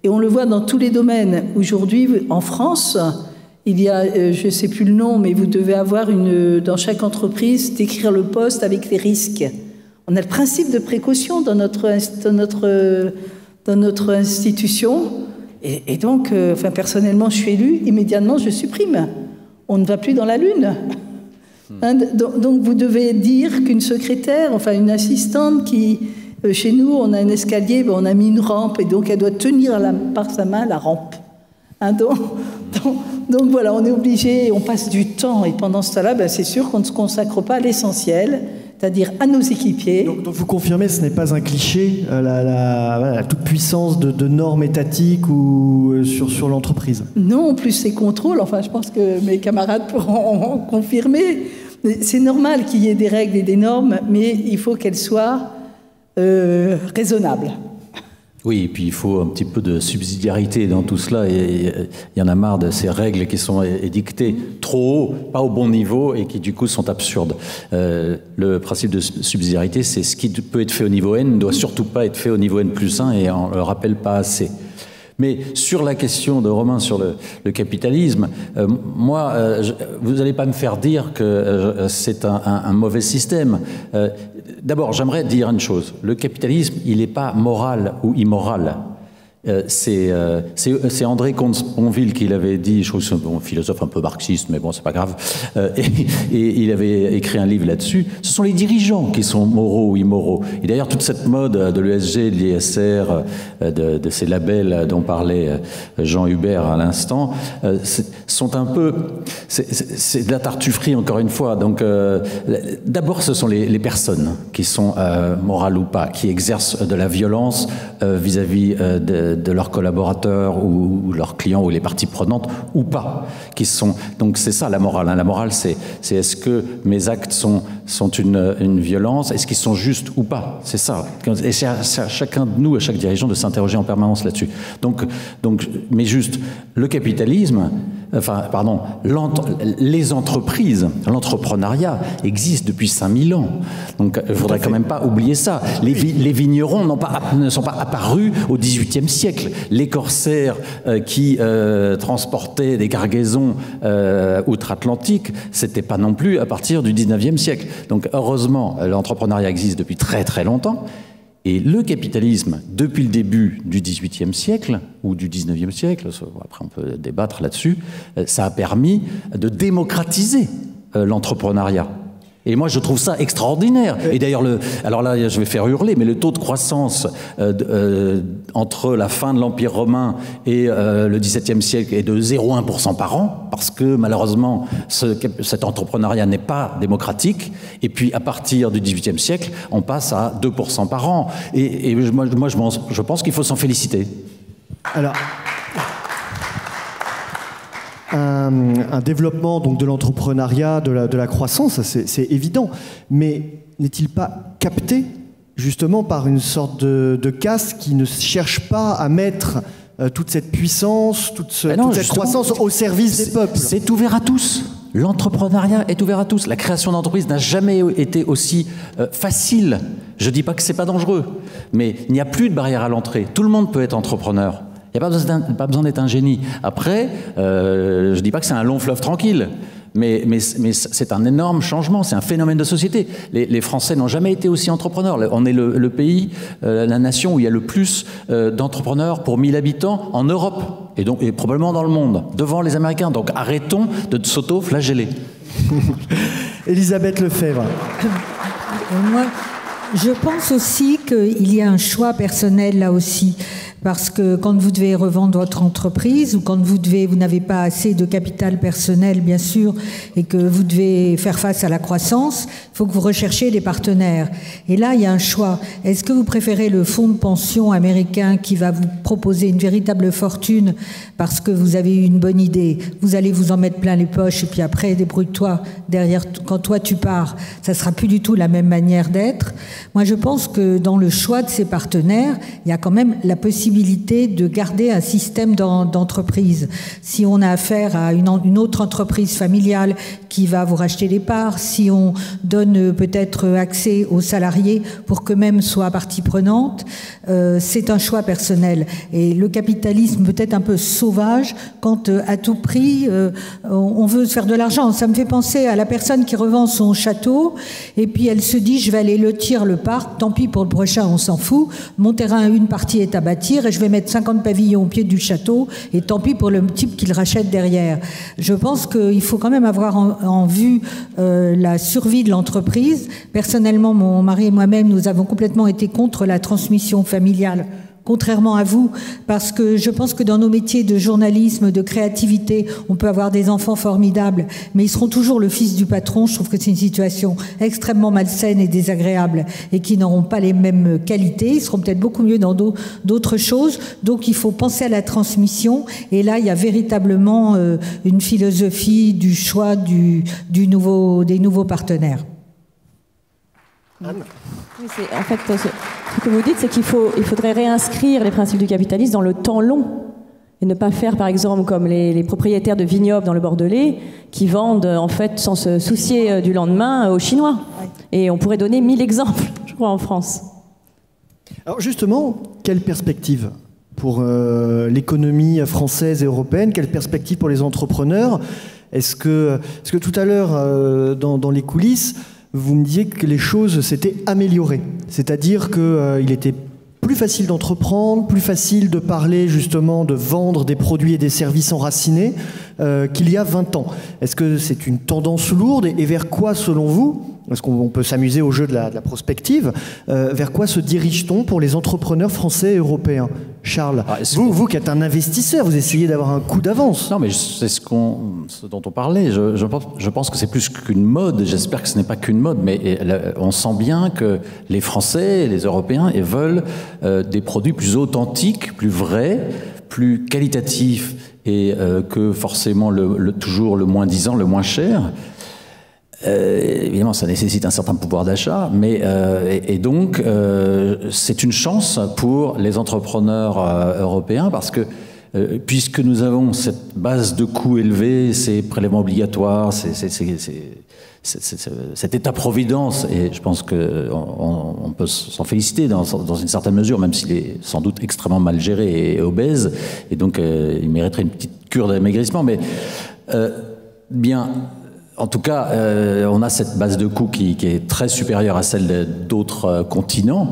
Et on le voit dans tous les domaines. Aujourd'hui, en France, il y a, je ne sais plus le nom, mais vous devez avoir dans chaque entreprise, décrire le poste avec les risques. On a le principe de précaution dans notre institution. Et donc, personnellement, je suis élue, immédiatement, je supprime. On ne va plus dans la Lune. Donc, vous devez dire qu'une secrétaire, une assistante qui... chez nous, on a un escalier, on a mis une rampe, et donc elle doit tenir par sa main la rampe. Donc voilà, on est obligé, on passe du temps, et pendant ce temps-là, c'est sûr qu'on ne se consacre pas à l'essentiel, c'est-à-dire à nos équipiers. Donc vous confirmez, ce n'est pas un cliché, la toute-puissance de normes étatiques ou sur l'entreprise? Non, plus ces contrôles, je pense que mes camarades pourront confirmer. C'est normal qu'il y ait des règles et des normes, mais il faut qu'elles soient raisonnables. Oui, et puis il faut un petit peu de subsidiarité dans tout cela, et il y en a marre de ces règles qui sont édictées trop haut, pas au bon niveau, et qui du coup sont absurdes. Le principe de subsidiarité, c'est ce qui peut être fait au niveau N ne doit surtout pas être fait au niveau N+1, et on ne le rappelle pas assez. Mais sur la question de Romain sur le capitalisme, vous n'allez pas me faire dire que c'est un mauvais système. D'abord, j'aimerais dire une chose. Le capitalisme, il n'est pas moral ou immoral. C'est André Comte-Sponville qui l'avait dit, je trouve que c'est un philosophe un peu marxiste, mais bon, c'est pas grave, et il avait écrit un livre là-dessus. Ce sont les dirigeants qui sont moraux ou immoraux. Et d'ailleurs, toute cette mode de l'ESG, de l'ISR, de ces labels dont parlait Jean Hubert à l'instant, sont un peu... C'est de la tartufferie, encore une fois. Donc, d'abord, ce sont les personnes qui sont morales ou pas, qui exercent de la violence vis-à-vis de leurs collaborateurs ou leurs clients ou les parties prenantes ou pas, qui sont... Donc c'est ça la morale. Hein. La morale, c'est est-ce que mes actes sont une violence, est-ce qu'ils sont justes ou pas? C'est ça. Et c'est à chacun de nous, à chaque dirigeant, de s'interroger en permanence là-dessus. Donc, mais juste, le capitalisme, les entreprises, l'entrepreneuriat existe depuis 5000 ans. Donc il ne faudrait quand même pas oublier ça. Les vignerons ne sont pas apparus au XVIIIe siècle. Les corsaires qui transportaient des cargaisons outre-Atlantique, c'était pas non plus à partir du XIXe siècle. Donc heureusement, l'entrepreneuriat existe depuis très très longtemps. Et le capitalisme, depuis le début du XVIIIe siècle, ou du XIXe siècle, après on peut débattre là-dessus, ça a permis de démocratiser l'entrepreneuriat. Et moi, je trouve ça extraordinaire. Et d'ailleurs, alors là, je vais faire hurler, mais le taux de croissance entre la fin de l'Empire romain et le XVIIe siècle est de 0,1% par an, parce que malheureusement, cet entrepreneuriat n'est pas démocratique. Et puis, à partir du XVIIIe siècle, on passe à 2% par an. Et moi, je pense qu'il faut s'en féliciter. Alors... Un développement donc de l'entrepreneuriat, de la croissance, c'est évident, mais n'est-il pas capté justement par une sorte de caste qui ne cherche pas à mettre toute cette puissance, toute cette croissance au service des peuples? C'est ouvert à tous. L'entrepreneuriat est ouvert à tous. La création d'entreprise n'a jamais été aussi facile. Je ne dis pas que ce n'est pas dangereux, mais il n'y a plus de barrière à l'entrée. Tout le monde peut être entrepreneur. Il n'y a pas besoin d'être un génie. Après, je ne dis pas que c'est un long fleuve tranquille, mais c'est un énorme changement, c'est un phénomène de société. Les Français n'ont jamais été aussi entrepreneurs. On est le pays, la nation où il y a le plus d'entrepreneurs pour 1000 habitants en Europe, et probablement dans le monde, devant les Américains. Donc arrêtons de s'auto-flageller. Elisabeth Lefebvre. Moi, je pense aussi qu'il y a un choix personnel là aussi. Parce que quand vous devez revendre votre entreprise ou quand vous n'avez pas assez de capital personnel, bien sûr, et que vous devez faire face à la croissance, il faut que vous recherchiez des partenaires. Et là, il y a un choix. Est-ce que vous préférez le fonds de pension américain qui va vous proposer une véritable fortune parce que vous avez eu une bonne idée? Vous allez vous en mettre plein les poches et puis après, débrouille-toi derrière. Quand toi, tu pars, ça sera plus du tout la même manière d'être. Moi, je pense que dans le choix de ces partenaires, il y a quand même la possibilité de garder un système d'entreprise. Si on a affaire à une autre entreprise familiale qui va vous racheter les parts, si on donne peut-être accès aux salariés pour qu'eux-mêmes soient partie prenante, c'est un choix personnel. Et le capitalisme peut être un peu sauvage quand à tout prix on veut se faire de l'argent. Ça me fait penser à la personne qui revend son château et puis elle se dit je vais aller lotir le parc, tant pis pour le prochain, on s'en fout. Mon terrain, une partie est à bâtir et je vais mettre 50 pavillons au pied du château et tant pis pour le type qui le rachète derrière. Je pense qu'il faut quand même avoir en vue la survie de l'entreprise. Personnellement, mon mari et moi-même, nous avons complètement été contre la transmission familiale, contrairement à vous, parce que je pense que dans nos métiers de journalisme, de créativité, on peut avoir des enfants formidables, mais ils seront toujours le fils du patron. Je trouve que c'est une situation extrêmement malsaine et désagréable et qui n'auront pas les mêmes qualités. Ils seront peut-être beaucoup mieux dans d'autres choses. Donc il faut penser à la transmission. Et là, il y a véritablement une philosophie du choix des nouveaux partenaires. Oui, en fait, ce que vous dites, c'est qu'il faudrait réinscrire les principes du capitalisme dans le temps long et ne pas faire, par exemple, comme les propriétaires de vignobles dans le Bordelais qui vendent, en fait, sans se soucier du lendemain aux Chinois. Et on pourrait donner 1000 exemples, je crois, en France. Alors justement, quelle perspective pour l'économie française et européenne? Quelle perspective pour les entrepreneurs? Est-ce que tout à l'heure, dans les coulisses, vous me disiez que les choses s'étaient améliorées, c'est-à-dire qu'il était plus facile d'entreprendre, plus facile de parler justement de vendre des produits et des services enracinés qu'il y a 20 ans. Est-ce que c'est une tendance lourde et vers quoi, selon vous, parce qu'on peut s'amuser au jeu de la prospective, vers quoi se dirige-t-on pour les entrepreneurs français et européens? Charles, vous qui êtes un investisseur, vous essayez d'avoir un coup d'avance. Non, mais c'est ce dont on parlait. Je pense que c'est plus qu'une mode. J'espère que ce n'est pas qu'une mode, mais on sent bien que les Français, les Européens, ils veulent des produits plus authentiques, plus vrais, plus qualitatifs, et que forcément toujours le moins disant, le moins cher. Évidemment, ça nécessite un certain pouvoir d'achat, mais donc c'est une chance pour les entrepreneurs européens parce que puisque nous avons cette base de coûts élevés, ces prélèvements obligatoires, cet état-providence, et je pense qu'on peut s'en féliciter dans une certaine mesure, même s'il est sans doute extrêmement mal géré et obèse, et donc il mériterait une petite cure d'amaigrissement, mais bien... En tout cas, on a cette base de coûts qui est très supérieure à celle d'autres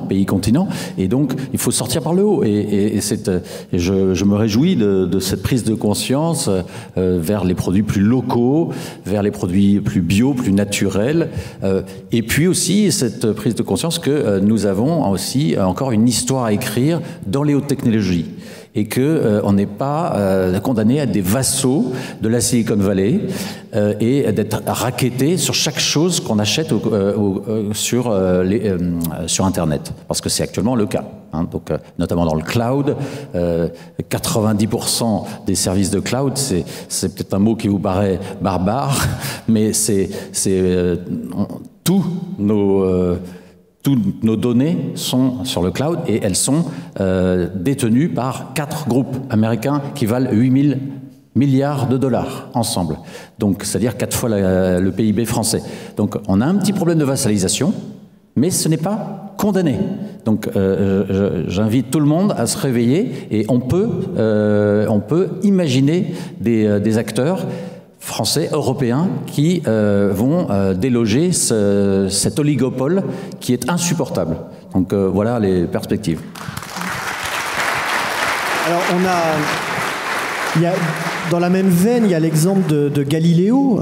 pays continents, et donc il faut sortir par le haut. Et je me réjouis de cette prise de conscience vers les produits plus locaux, vers les produits plus bio, plus naturels, et puis aussi cette prise de conscience que nous avons aussi encore une histoire à écrire dans les hautes technologies. Et qu'on n'est pas condamné à être des vassaux de la Silicon Valley et d'être racketté sur chaque chose qu'on achète sur Internet, parce que c'est actuellement le cas. Hein. Donc, notamment dans le cloud, 90% des services de cloud, c'est peut-être un mot qui vous paraît barbare, mais toutes nos données sont sur le cloud et elles sont détenues par 4 groupes américains qui valent 8 000 milliards de dollars ensemble. Donc, c'est-à-dire 4 fois le PIB français. Donc, on a un petit problème de vassalisation, mais ce n'est pas condamné. Donc, j'invite tout le monde à se réveiller et on peut imaginer des acteurs français, européens, qui vont déloger cet oligopole qui est insupportable. Donc voilà les perspectives. Alors dans la même veine, il y a l'exemple de Galileo,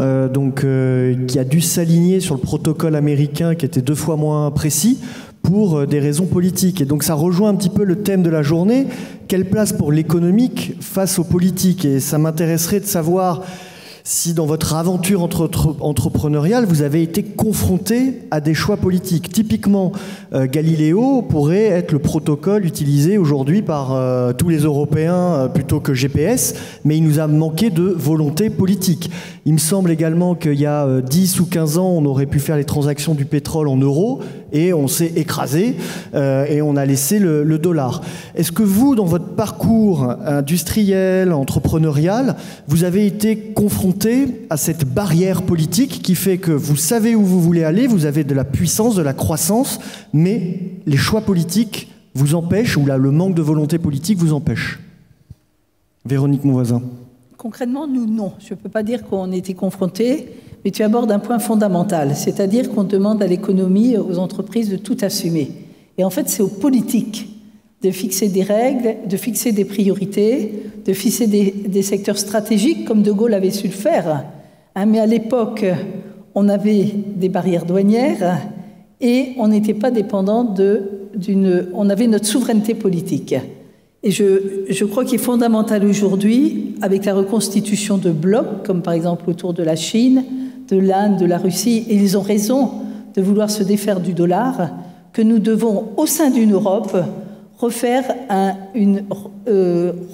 qui a dû s'aligner sur le protocole américain qui était 2 fois moins précis pour des raisons politiques. Et donc ça rejoint un petit peu le thème de la journée. Quelle place pour l'économique face aux politiques? Et ça m'intéresserait de savoir si dans votre aventure entrepreneuriale, vous avez été confronté à des choix politiques. Typiquement, Galileo pourrait être le protocole utilisé aujourd'hui par tous les Européens plutôt que GPS, mais il nous a manqué de volonté politique. Il me semble également qu'il y a 10 ou 15 ans, on aurait pu faire les transactions du pétrole en euros, et on s'est écrasé, et on a laissé le dollar. Est-ce que vous, dans votre parcours industriel, entrepreneurial, vous avez été confronté à cette barrière politique qui fait que vous savez où vous voulez aller, vous avez de la puissance, de la croissance, mais les choix politiques vous empêchent, ou là, le manque de volonté politique vous empêche? Véronique Monvoisin. Concrètement, nous, non. Je ne peux pas dire qu'on était confrontés, mais tu abordes un point fondamental, c'est-à-dire qu'on demande à l'économie, aux entreprises de tout assumer. Et en fait, c'est aux politiques de fixer des règles, de fixer des priorités, de fixer des secteurs stratégiques, comme De Gaulle avait su le faire. Hein, mais à l'époque, on avait des barrières douanières et on n'était pas dépendant on avait notre souveraineté politique. Et je crois qu'il est fondamental aujourd'hui, avec la reconstitution de blocs, comme par exemple autour de la Chine, de l'Inde, de la Russie, et ils ont raison de vouloir se défaire du dollar, que nous devons, au sein d'une Europe,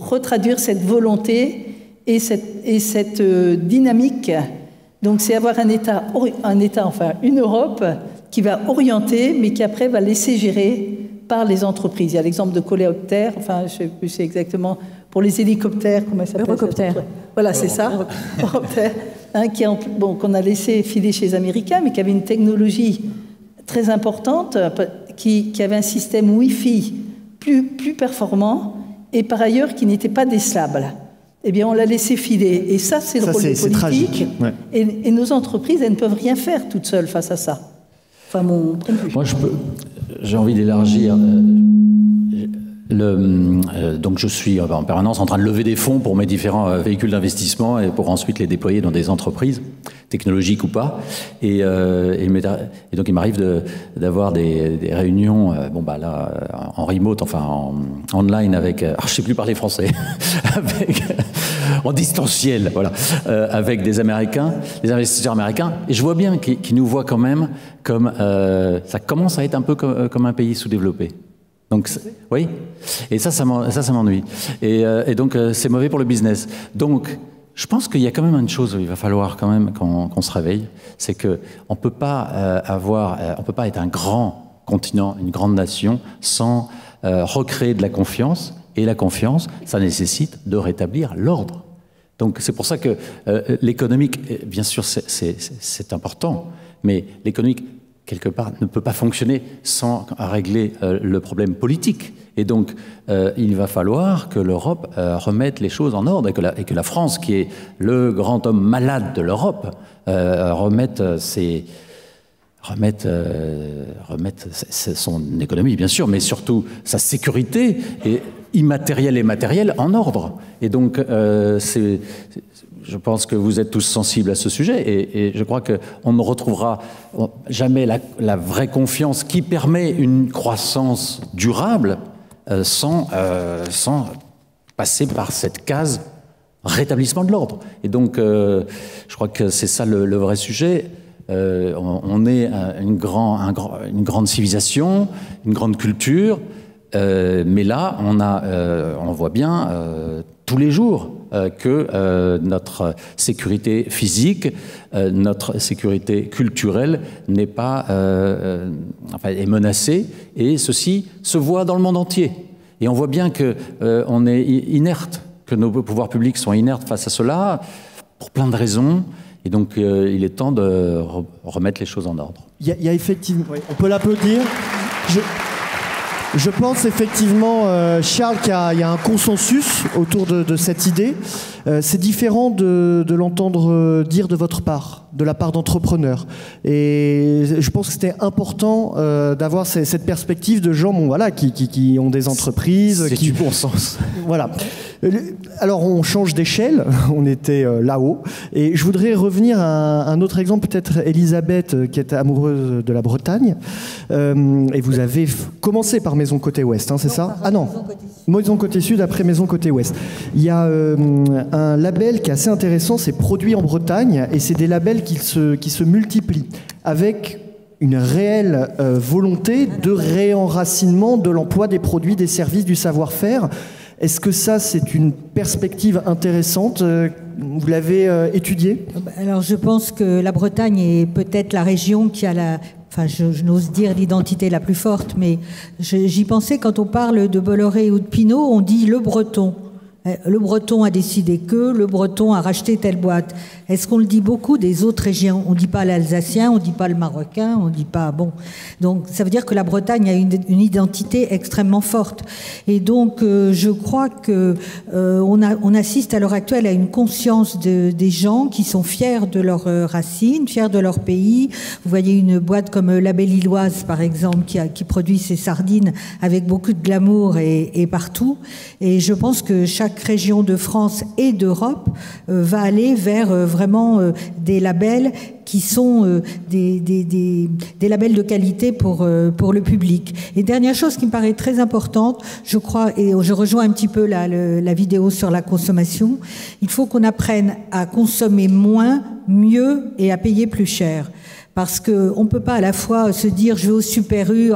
retraduire cette volonté et cette dynamique. Donc c'est avoir une Europe qui va orienter, mais qui après va laisser gérer par les entreprises. Il y a l'exemple de Coléoptère, je ne sais plus c'est exactement, pour les hélicoptères, comment ça s'appelle? Eurocoptère. Voilà, c'est ça, Eurocoptère, qu'on a laissé filer chez les Américains, mais qui avait une technologie très importante, qui avait un système Wi-Fi plus performant et par ailleurs qui n'était pas décelable. Eh bien, on l'a laissé filer. Et ça, c'est le rôle des politiques. Tragique. Ouais. Et nos entreprises, elles ne peuvent rien faire toutes seules face à ça. Enfin, mon point de vue. Moi, j'ai envie d'élargir. Donc je suis en permanence en train de lever des fonds pour mes différents véhicules d'investissement et pour ensuite les déployer dans des entreprises, technologiques ou pas. Et donc il m'arrive d'avoir des réunions, là, en remote, enfin en online avec, je sais plus parler français, en distanciel, voilà, avec des Américains, des investisseurs américains. Et je vois bien qu'ils nous voient quand même comme, ça commence à être un peu comme un pays sous-développé. Donc, oui, et ça m'ennuie. Et donc, c'est mauvais pour le business. Donc, je pense qu'il y a quand même une chose où il va falloir quand même qu'on se réveille, c'est que on peut pas être un grand continent, une grande nation, sans recréer de la confiance. Et la confiance, ça nécessite de rétablir l'ordre. Donc, c'est pour ça que l'économique, bien sûr, c'est important, mais l'économique, quelque part, ne peut pas fonctionner sans régler le problème politique. Et donc, il va falloir que l'Europe remette les choses en ordre et que la France, qui est le grand homme malade de l'Europe, remette son économie, bien sûr, mais surtout sa sécurité, et immatérielle et matérielle, en ordre. Et donc, je pense que vous êtes tous sensibles à ce sujet et je crois qu'on ne retrouvera jamais la vraie confiance qui permet une croissance durable sans passer par cette case rétablissement de l'ordre. Et donc, je crois que c'est ça le vrai sujet. On est une grande civilisation, une grande culture, mais là, on voit bien tous les jours que notre sécurité physique, notre sécurité culturelle n'est pas est menacée, et ceci se voit dans le monde entier. Et on voit bien que on est inerte, que nos pouvoirs publics sont inertes face à cela pour plein de raisons. Et donc, il est temps de remettre les choses en ordre. Il y a effectivement, on peut l'applaudir. Je pense effectivement, Charles, qu'il y a un consensus autour de cette idée. C'est différent de l'entendre dire de votre part, de la part d'entrepreneurs. Et je pense que c'était important d'avoir cette perspective de gens qui ont des entreprises. C'est du bon sens. Voilà. Alors on change d'échelle, on était là-haut. Et je voudrais revenir à un autre exemple, peut-être Elisabeth, qui est amoureuse de la Bretagne. Et vous avez commencé par Maison Côté Ouest, c'est ça ? Ah non, Maison Côté Sud, après Maison Côté Ouest. Il y a un label qui est assez intéressant, c'est Produits en Bretagne, et c'est des labels qui se multiplient, avec une réelle volonté de réenracinement de l'emploi des produits, des services, du savoir-faire. Est-ce que ça, c'est une perspective intéressante ? Vous l'avez étudiée ? Alors, je pense que la Bretagne est peut-être la région qui a je n'ose dire l'identité la plus forte, mais j'y pensais quand on parle de Bolloré ou de Pinault, on dit le Breton. Le Breton a décidé que, le Breton a racheté telle boîte. Est-ce qu'on le dit beaucoup des autres régions ? On ne dit pas l'Alsacien, on ne dit pas le Marocain, on ne dit pas... Bon. Donc, ça veut dire que la Bretagne a une identité extrêmement forte. Et donc, je crois que on assiste à l'heure actuelle à une conscience des gens qui sont fiers de leurs racines, fiers de leur pays. Vous voyez une boîte comme La Belle Illoise, par exemple, qui produit ses sardines avec beaucoup de glamour et partout. Et je pense que chaque région de France et d'Europe va aller vers vraiment des labels qui sont des labels de qualité pour le public. Et dernière chose qui me paraît très importante, je crois, et je rejoins un petit peu la vidéo sur la consommation, il faut qu'on apprenne à consommer moins, mieux et à payer plus cher. Parce qu'on ne peut pas à la fois se dire je vais au Super U,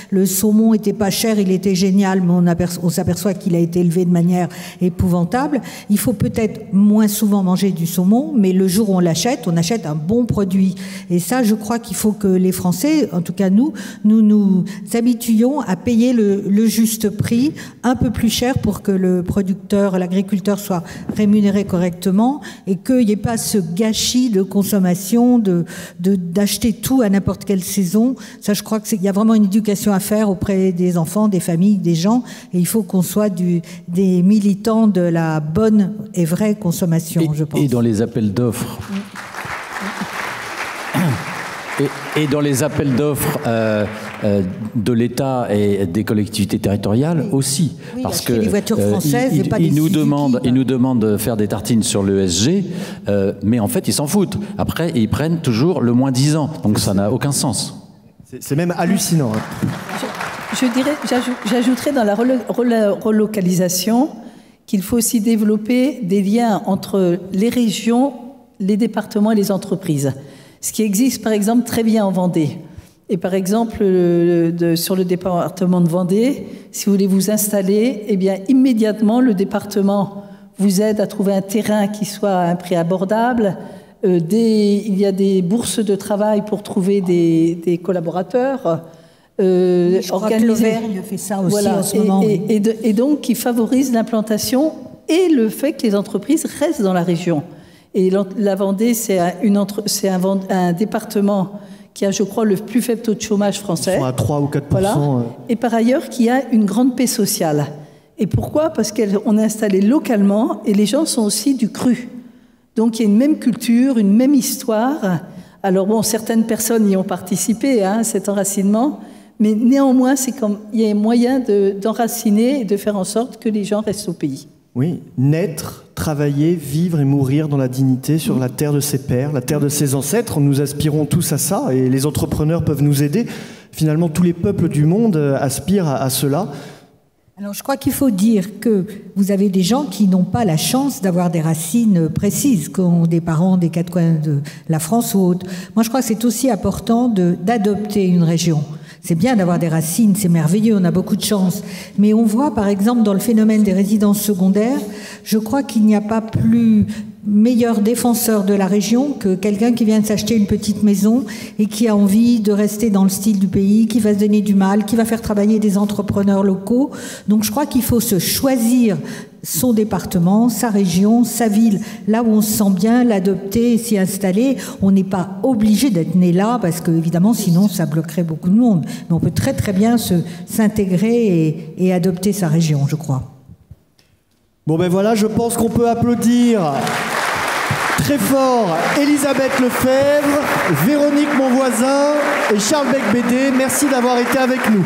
le saumon était pas cher, il était génial, mais on s'aperçoit qu'il a été élevé de manière épouvantable. Il faut peut-être moins souvent manger du saumon, mais le jour où on achète un bon produit. Et ça, je crois qu'il faut que les Français, en tout cas nous habituions à payer le juste prix, un peu plus cher pour que le producteur, l'agriculteur soit rémunéré correctement et qu'il n'y ait pas ce gâchis de consommation, d'acheter tout à n'importe quelle saison. Ça, je crois qu'il y a vraiment une éducation à faire auprès des enfants, des familles, des gens. Et il faut qu'on soit des militants de la bonne et vraie consommation, je pense. Et dans les appels d'offres. Et dans les appels d'offres de l'État et des collectivités territoriales aussi. Oui, parce que les voitures françaises et pas des ils nous Suzuki, demandent de faire des tartines sur l'ESG, mais en fait, ils s'en foutent. Après, ils prennent toujours le moins 10 ans. Donc ça n'a aucun sens. C'est même hallucinant. J'ajouterais dans la relocalisation qu'il faut aussi développer des liens entre les régions, les départements et les entreprises. Ce qui existe par exemple très bien en Vendée. Et par exemple, sur le département de Vendée, si vous voulez vous installer, eh bien immédiatement le département vous aide à trouver un terrain qui soit à un prix abordable. Il y a des bourses de travail pour trouver des collaborateurs. Je crois que l'Auvergne fait ça aussi en ce moment. Et donc qui favorise l'implantation et le fait que les entreprises restent dans la région. Et la Vendée, c'est un département qui a, je crois, le plus faible taux de chômage français. Ils sont à 3 ou 4%. Voilà. Et par ailleurs, qui a une grande paix sociale. Et pourquoi ? Parce qu'on est installé localement et les gens sont aussi du cru. Donc il y a une même culture, une même histoire. Alors bon, certaines personnes y ont participé, cet enracinement. Mais néanmoins, il y a moyen d'enraciner et de faire en sorte que les gens restent au pays. Oui, naître, travailler, vivre et mourir dans la dignité sur la terre de ses pères, la terre de ses ancêtres. Nous aspirons tous à ça et les entrepreneurs peuvent nous aider. Finalement, tous les peuples du monde aspirent à cela. Alors, je crois qu'il faut dire que vous avez des gens qui n'ont pas la chance d'avoir des racines précises, qui ont des parents des quatre coins de la France ou autre. Moi, je crois que c'est aussi important d'adopter une région. C'est bien d'avoir des racines, c'est merveilleux, on a beaucoup de chance. Mais on voit, par exemple, dans le phénomène des résidences secondaires, je crois qu'il n'y a pas plus meilleur défenseur de la région que quelqu'un qui vient de s'acheter une petite maison et qui a envie de rester dans le style du pays, qui va se donner du mal, qui va faire travailler des entrepreneurs locaux. Donc je crois qu'il faut se choisir son département, sa région, sa ville, là où on se sent bien, l'adopter, s'y installer. On n'est pas obligé d'être né là, parce que évidemment, sinon, ça bloquerait beaucoup de monde. Mais on peut très très bien s'intégrer et adopter sa région, je crois. Bon ben voilà, je pense qu'on peut applaudir très fort Elisabeth Lefebvre, Véronique Monvoisin et Charles Becbédé. Merci d'avoir été avec nous.